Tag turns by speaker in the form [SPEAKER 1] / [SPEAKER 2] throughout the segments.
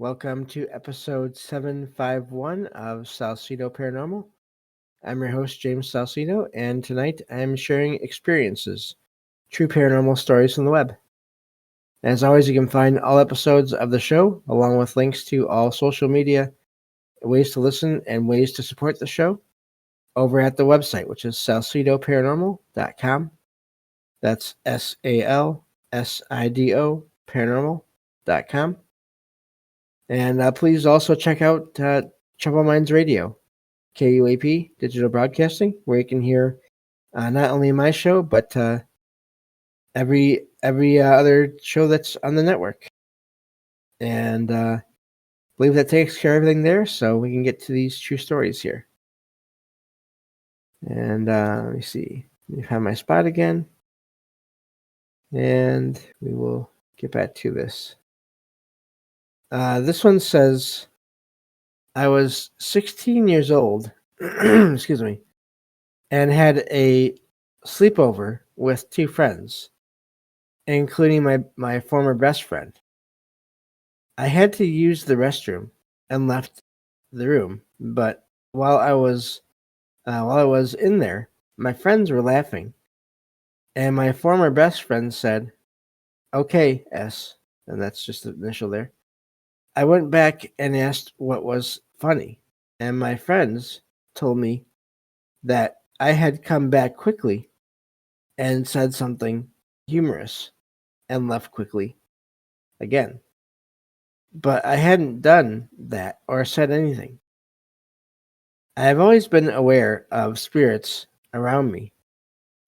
[SPEAKER 1] Welcome to episode 751 of Salsido Paranormal. I'm your host, James Salsido, and tonight I'm sharing experiences, true paranormal stories from the web. As always, you can find all episodes of the show, along with links to all social media, ways to listen, and ways to support the show, over at the website, which is salsidoparanormal.com. That's SALSIDO paranormal.com. And please also check out Trouble Minds Radio, KUAP Digital Broadcasting, where you can hear not only my show but every other show that's on the network. And I believe that takes care of everything there, so we can get to these true stories here. And let me see. Let me find my spot again, and we will get back to this. This one says, I was 16 years old, excuse me, and had a sleepover with two friends, including my former best friend. I had to use the restroom and left the room, but while I was in there, my friends were laughing, and my former best friend said, "Okay, S," and that's just the initial there. I went back and asked what was funny, and my friends told me that I had come back quickly and said something humorous and left quickly again. But I hadn't done that or said anything. I have always been aware of spirits around me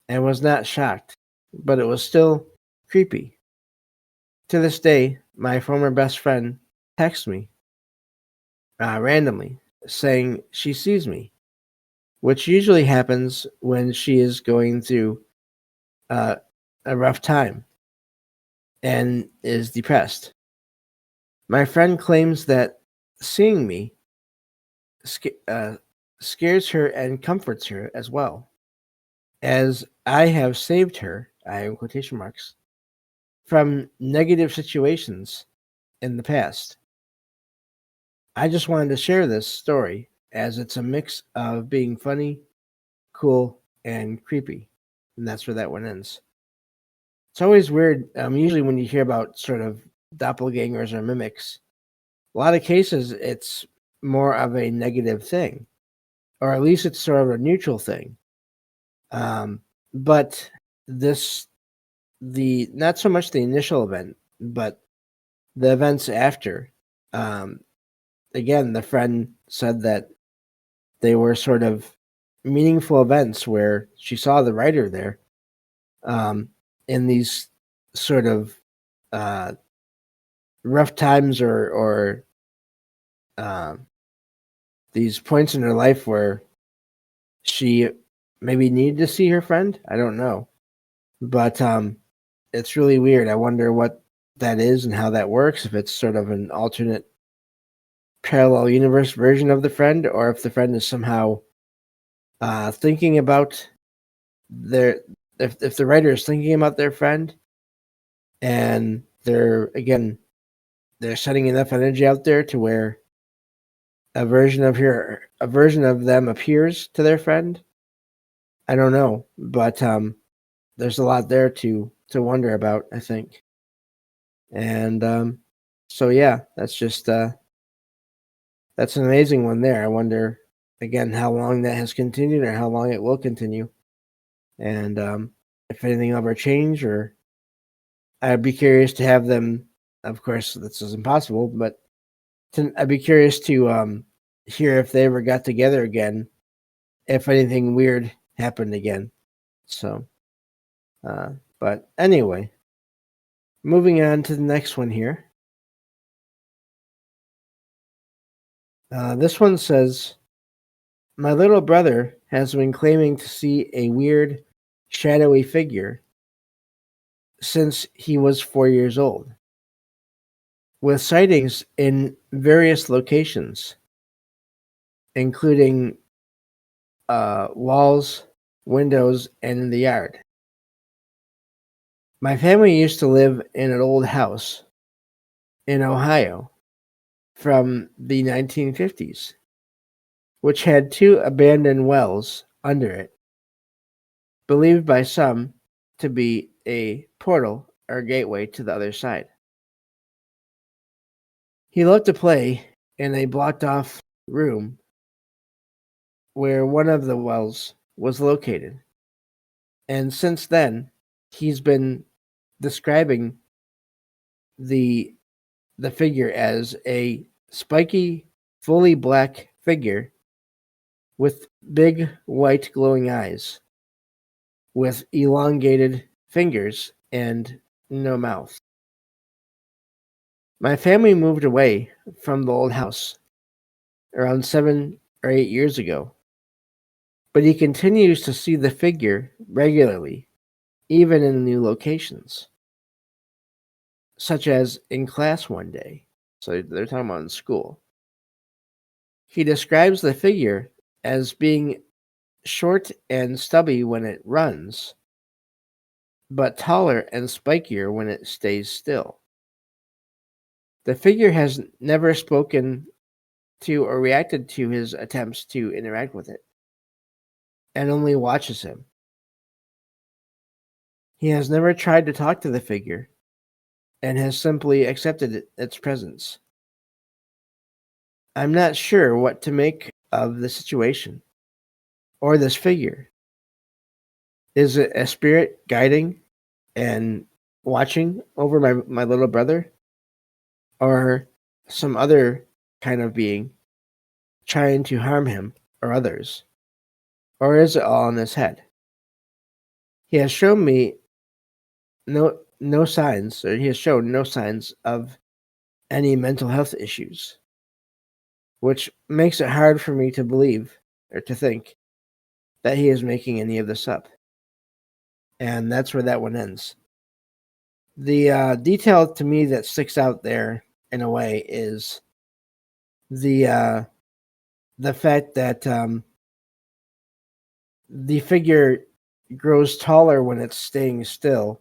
[SPEAKER 1] and was not shocked, but it was still creepy. To this day, my former best friend texts me randomly saying she sees me, which usually happens when she is going through uh, a rough time and is depressed. My friend claims that seeing me scares her and comforts her as well, as I have saved her, I in quotation marks, from negative situations in the past. I just wanted to share this story as it's a mix of being funny, cool, and creepy. And that's where that one ends. It's always weird. Usually, when you hear about sort of doppelgangers or mimics, a lot of cases it's more of a negative thing, or at least it's sort of a neutral thing. But the not so much the initial event, but the events after. Um, Again, the friend said that they were sort of meaningful events where she saw the writer there um, in these sort of uh, rough times or um, these points in her life where she maybe needed to see her friend. I don't know, but it's really weird. I wonder what that is and how that works. If it's sort of an alternate parallel universe version of the friend, or if the friend is somehow thinking about their if the writer is thinking about their friend, and they're setting enough energy out there to where a version of them appears to their friend. I don't know, but there's a lot there to wonder about, I think. And so yeah, that's an amazing one there. I wonder again how long that has continued or how long it will continue, and if anything will ever change. Or I'd be curious to have them. Of course, this is impossible, but I'd be curious to hear if they ever got together again, if anything weird happened again. So, uh, but anyway, moving on to the next one here. This one says, my little brother has been claiming to see a weird, shadowy figure since he was 4 years old, with sightings in various locations, including walls, windows, and in the yard. My family used to live in an old house in Ohio, from the 1950s, which had two abandoned wells under it, believed by some to be a portal or gateway to the other side. He loved to play in a blocked off room where one of the wells was located. And since then, he's been describing the figure as a spiky, fully black figure with big white glowing eyes, with elongated fingers and no mouth. My family moved away from the old house around 7 or 8 years ago, but he continues to see the figure regularly, even in new locations, such as in class one day. So they're talking about in school. He describes the figure as being short and stubby when it runs, but taller and spikier when it stays still. The figure has never spoken to or reacted to his attempts to interact with it, and only watches him. He has never tried to talk to the figure, and has simply accepted its presence. I'm not sure what to make of the situation, or this figure. Is it a spirit guiding and watching over my little brother? Or some other kind of being trying to harm him or others? Or is it all in his head? He has shown me no signs, or he has shown no signs of any mental health issues, which makes it hard for me to believe or to think that he is making any of this up. And that's where that one ends. The detail to me that sticks out there in a way is the fact that the figure grows taller when it's staying still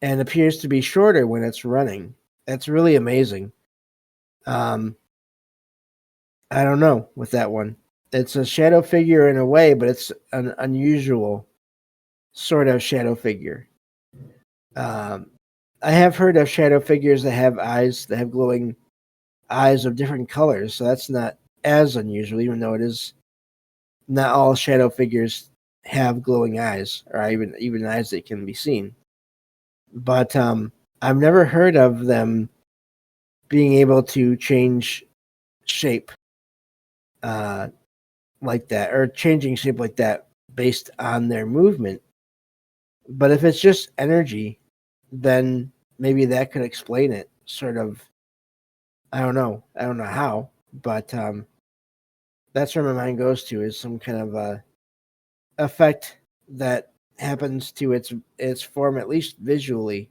[SPEAKER 1] and appears to be shorter when it's running. That's really amazing. I don't know with that one. It's a shadow figure in a way, but it's an unusual sort of shadow figure. I have heard of shadow figures that have eyes, that have glowing eyes of different colors, so that's not as unusual, even though it is not all shadow figures have glowing eyes, or even eyes that can be seen. But I've never heard of them being able to change shape like that, or changing shape like that based on their movement. But if it's just energy, then maybe that could explain it. Sort of, I don't know. I don't know how, but that's where my mind goes to, is some kind of effect that happens to its form, at least visually,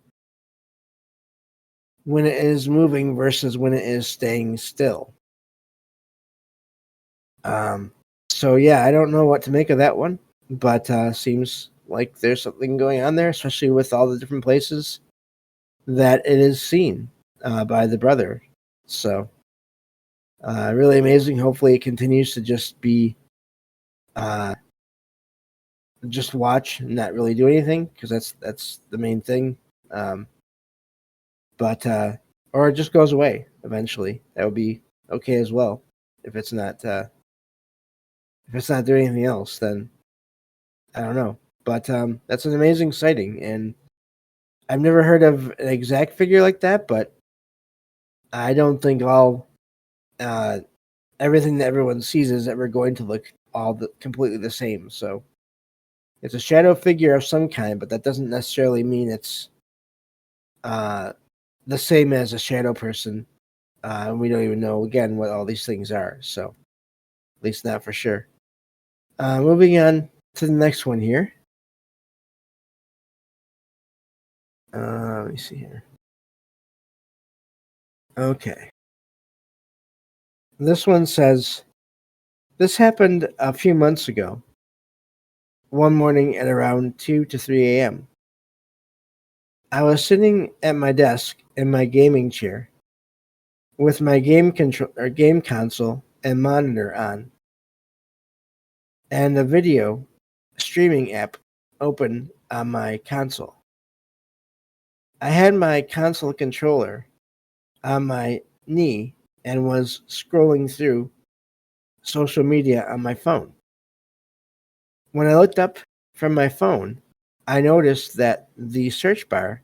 [SPEAKER 1] when it is moving versus when it is staying still. So yeah, I don't know what to make of that one, but seems like there's something going on there, especially with all the different places that it is seen by the brother. So really amazing. Hopefully it continues to just be just watch and not really do anything, because that's the main thing. But or it just goes away eventually. That would be okay as well. If it's not doing anything else, then I don't know. But that's an amazing sighting, and I've never heard of an exact figure like that. But I don't think all everything that everyone sees is ever going to look completely the same. So it's a shadow figure of some kind, but that doesn't necessarily mean it's the same as a shadow person. And we don't even know, again, what all these things are. So at least not for sure. Moving on to the next one here. Let me see here. Okay. This one says, this happened a few months ago, one morning at around 2 to 3 a.m. I was sitting at my desk in my gaming chair with my game console and monitor on, and a video streaming app open on my console. I had my console controller on my knee and was scrolling through social media on my phone. When I looked up from my phone, I noticed that the search bar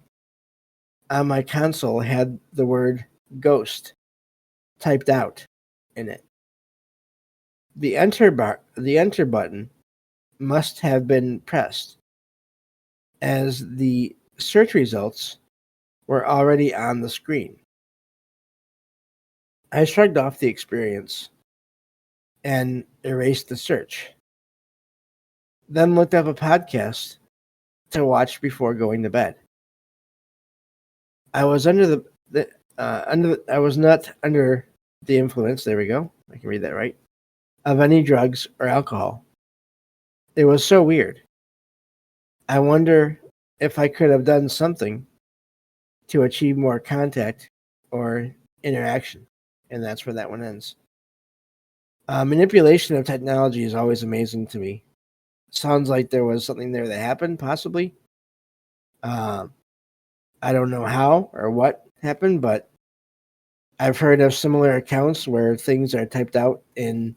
[SPEAKER 1] on my console had the word ghost typed out in it. The enter button must have been pressed, as the search results were already on the screen. I shrugged off the experience and erased the search. Then looked up a podcast to watch before going to bed. I was I was not under the influence. There we go. I can read that right. Of any drugs or alcohol. It was so weird. I wonder if I could have done something to achieve more contact or interaction. And that's where that one ends. Manipulation of technology is always amazing to me. Sounds like there was something there that happened, possibly. I don't know how or what happened, but I've heard of similar accounts where things are typed out in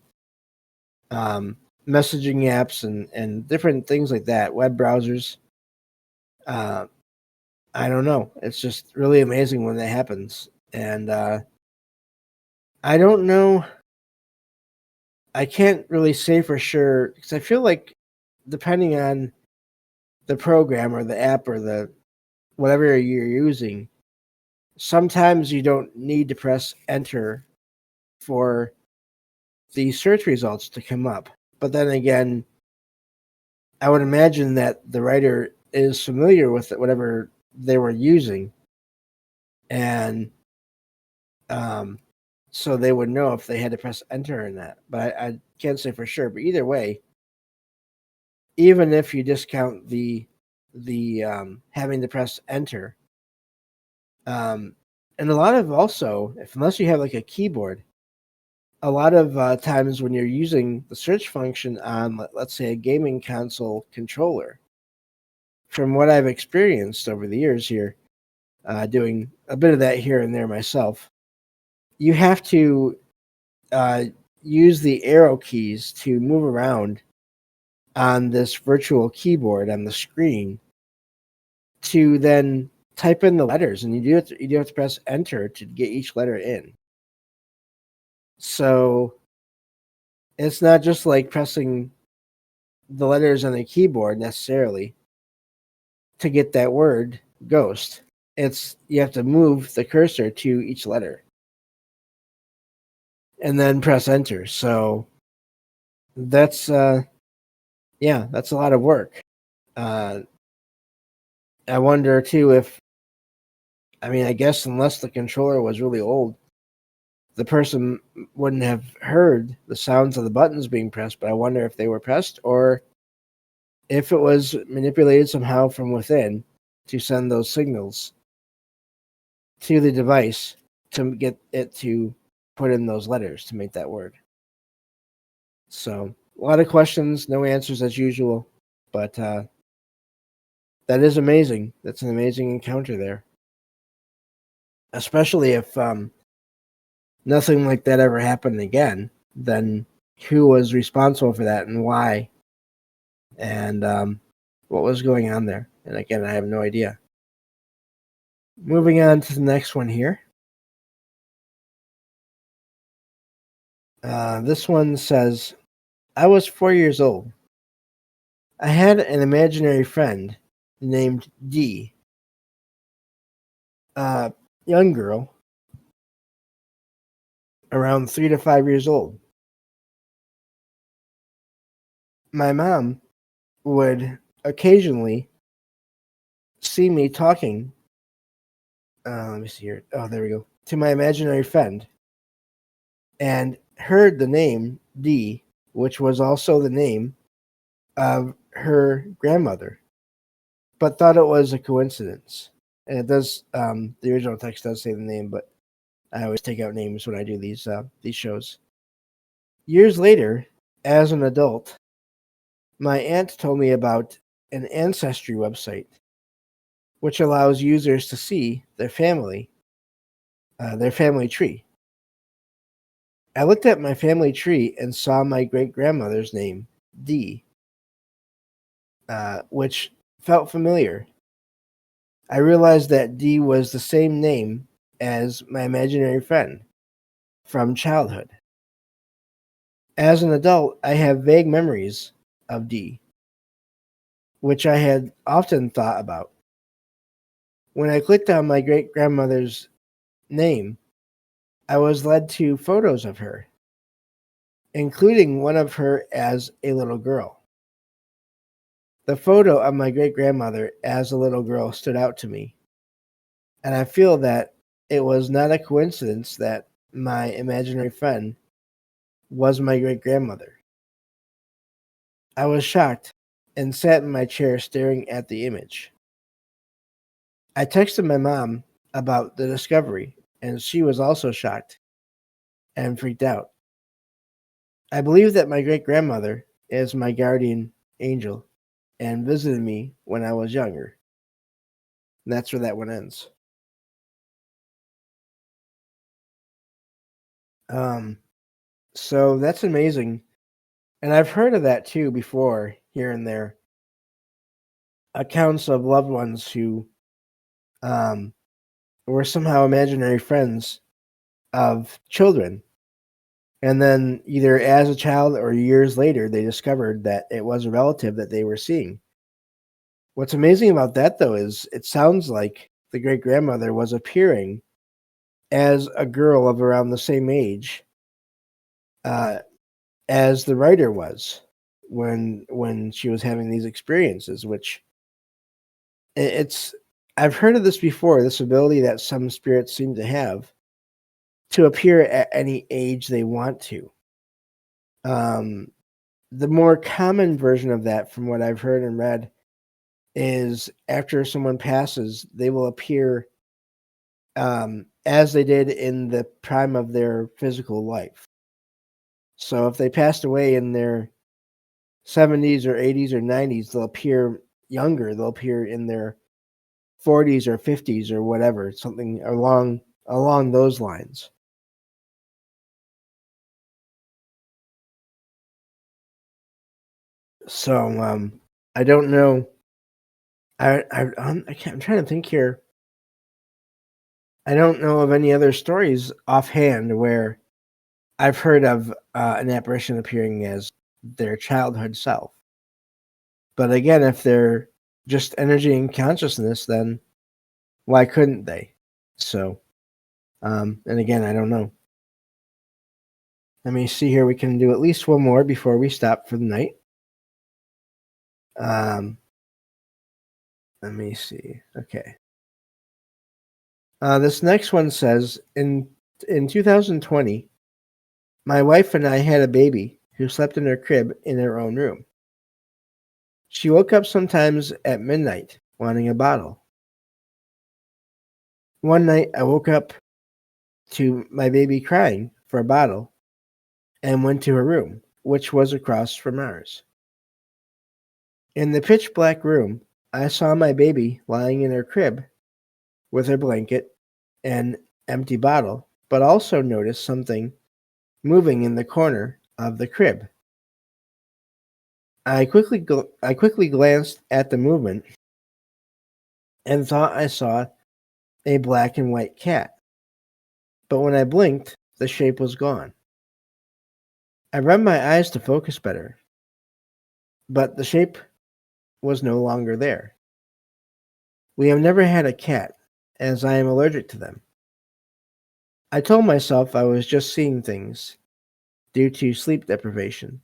[SPEAKER 1] messaging apps and different things like that, web browsers. I don't know. It's just really amazing when that happens. And I don't know. I can't really say for sure because I feel like depending on the program or the app or the whatever you're using, sometimes you don't need to press enter for the search results to come up. But then again, I would imagine that the writer is familiar with whatever they were using, and so they would know if they had to press enter or not. But I can't say for sure. But either way, even if you discount the having to press enter, and a lot of also, unless you have like a keyboard, a lot of times when you're using the search function on, let's say, a gaming console controller, from what I've experienced over the years here, doing a bit of that here and there myself, you have to use the arrow keys to move around on this virtual keyboard on the screen to then type in the letters, and you do have to press enter to get each letter in. So it's not just like pressing the letters on the keyboard necessarily to get that word ghost. It's you have to move the cursor to each letter and then press enter. So that's that's a lot of work. I wonder too if, I guess unless the controller was really old, the person wouldn't have heard the sounds of the buttons being pressed, but I wonder if they were pressed or if it was manipulated somehow from within to send those signals to the device to get it to put in those letters to make that word. So a lot of questions, no answers as usual, but that is amazing. That's an amazing encounter there, especially if nothing like that ever happened again. Then who was responsible for that and why, and what was going on there? And again, I have no idea. Moving on to the next one here. This one says, I was 4 years old. I had an imaginary friend named D, a young girl around 3 to 5 years old. My mom would occasionally see me talking, let me see here. Oh, there we go. To my imaginary friend, and heard the name D, which was also the name of her grandmother, but thought it was a coincidence. And it does, the original text does say the name, but I always take out names when I do these shows. Years later, as an adult, my aunt told me about an ancestry website which allows users to see their family tree. I looked at my family tree and saw my great-grandmother's name, Dee, which felt familiar. I realized that Dee was the same name as my imaginary friend from childhood. As an adult, I have vague memories of Dee, which I had often thought about. When I clicked on my great-grandmother's name, I was led to photos of her, including one of her as a little girl. The photo of my great-grandmother as a little girl stood out to me, and I feel that it was not a coincidence that my imaginary friend was my great-grandmother. I was shocked and sat in my chair staring at the image. I texted my mom about the discovery, and she was also shocked and freaked out. I believe that my great-grandmother is my guardian angel and visited me when I was younger. And that's where that one ends. So that's amazing. And I've heard of that too before, here and there. Accounts of loved ones who were somehow imaginary friends of children. And then either as a child or years later, they discovered that it was a relative that they were seeing. What's amazing about that, though, is it sounds like the great-grandmother was appearing as a girl of around the same age as the writer was when she was having these experiences, which it's I've heard of this before, this ability that some spirits seem to have to appear at any age they want to. The more common version of that, from what I've heard and read, is after someone passes, they will appear as they did in the prime of their physical life. So if they passed away in their 70s or 80s or 90s, they'll appear younger. They'll appear in their 40s or 50s or whatever, something along those lines. So I don't know. I'm trying to think here. I don't know of any other stories offhand where I've heard of an apparition appearing as their childhood self. But again, if they're just energy and consciousness, then why couldn't they? So, and again, I don't know. Let me see here. We can do at least one more before we stop for the night. Let me see. Okay. This next one says, in 2020, my wife and I had a baby who slept in her crib in her own room. She woke up sometimes at midnight wanting a bottle. One night I woke up to my baby crying for a bottle and went to her room, which was across from ours. In the pitch black room, I saw my baby lying in her crib with her blanket and empty bottle, but also noticed something moving in the corner of the crib. I quickly glanced at the movement and thought I saw a black and white cat. But when I blinked, the shape was gone. I rubbed my eyes to focus better, but the shape was no longer there. We have never had a cat, as I am allergic to them. I told myself I was just seeing things due to sleep deprivation,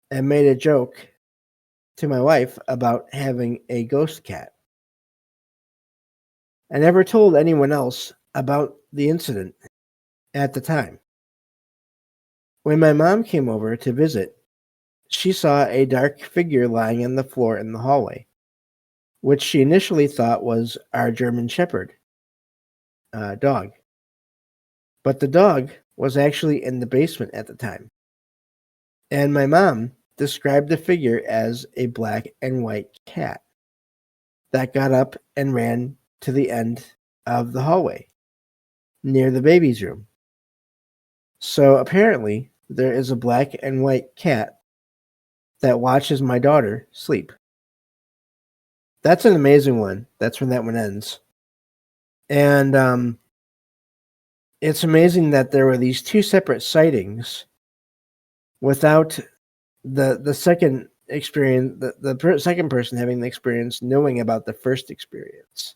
[SPEAKER 1] and made a joke to my wife about having a ghost cat. I never told anyone else about the incident at the time. When my mom came over to visit, she saw a dark figure lying on the floor in the hallway, which she initially thought was our German Shepherd dog. but the dog was actually in the basement at the time. And my mom described the figure as a black and white cat that got up and ran to the end of the hallway near the baby's room. So apparently, there is a black and white cat that watches my daughter sleep. That's an amazing one. That's when that one ends. And it's amazing that there were these two separate sightings without the second experience, the second person having the experience knowing about the first experience.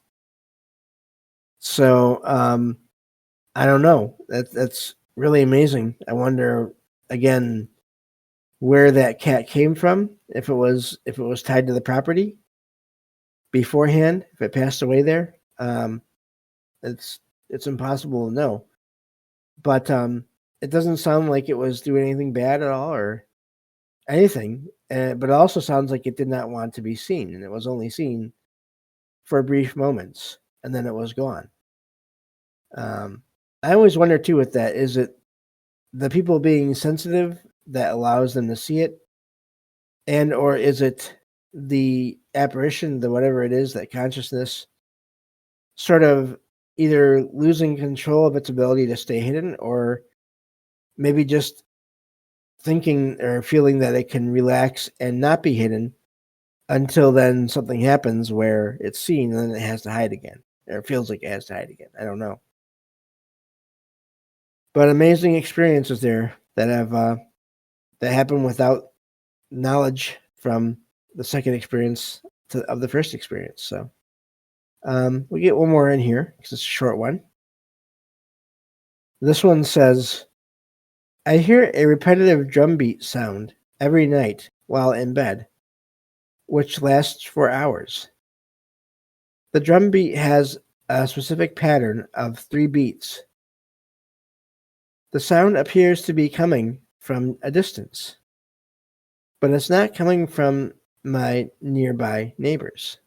[SPEAKER 1] So I don't know. That's really amazing. I wonder again where that cat came from. If it was tied to the property beforehand, if it passed away there, it's impossible to know. But it doesn't sound like it was doing anything bad at all or anything. But it also sounds like it did not want to be seen, and it was only seen for brief moments, and then it was gone. I always wonder too with that, is it the people being sensitive that allows them to see it, and or is it the apparition, the whatever it is, that consciousness sort of either losing control of its ability to stay hidden, or maybe just thinking or feeling that it can relax and not be hidden until then something happens where it's seen and then it has to hide again, or it feels like it has to hide again. I don't know. But amazing experiences there that have that happen without knowledge from the second experience of the first experience. So we get one more in here because it's a short one. This one says, I hear a repetitive drumbeat sound every night while in bed, which lasts for hours. The drumbeat has a specific pattern of 3 beats. The sound appears to be coming from a distance, but it's not coming from my nearby neighbors.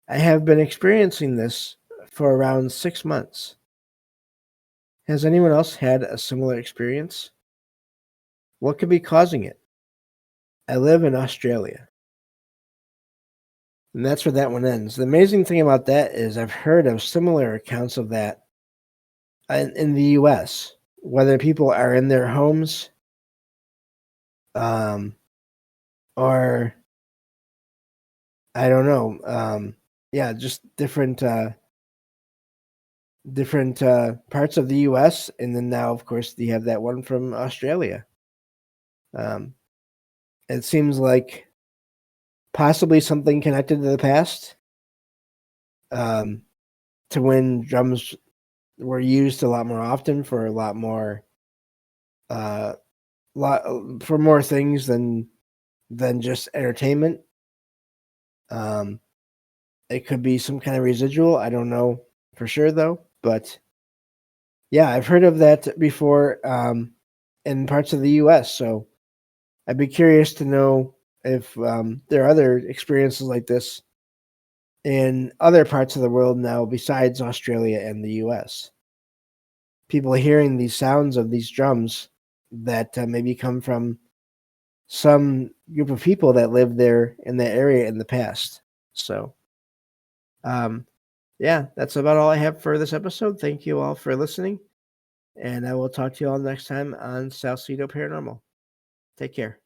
[SPEAKER 1] I have been experiencing this for around 6 months. Has anyone else had a similar experience? What could be causing it? I live in Australia. And that's where that one ends. The amazing thing about that is I've heard of similar accounts of that in the US, whether people are in their homes or I don't know. Yeah, just different parts of the US, and then now of course you have that one from Australia. It seems like possibly something connected to the past, to when drums were used a lot more often for a lot more for more things than just entertainment. It could be some kind of residual. I don't know for sure though, but yeah, I've heard of that before in parts of the US. So I'd be curious to know if there are other experiences like this in other parts of the world now besides Australia and the US. People hearing these sounds of these drums that maybe come from some group of people that lived there in that area in the past. So, yeah, that's about all I have for this episode. Thank you all for listening, and I will talk to you all next time on Salsido Paranormal. Take care.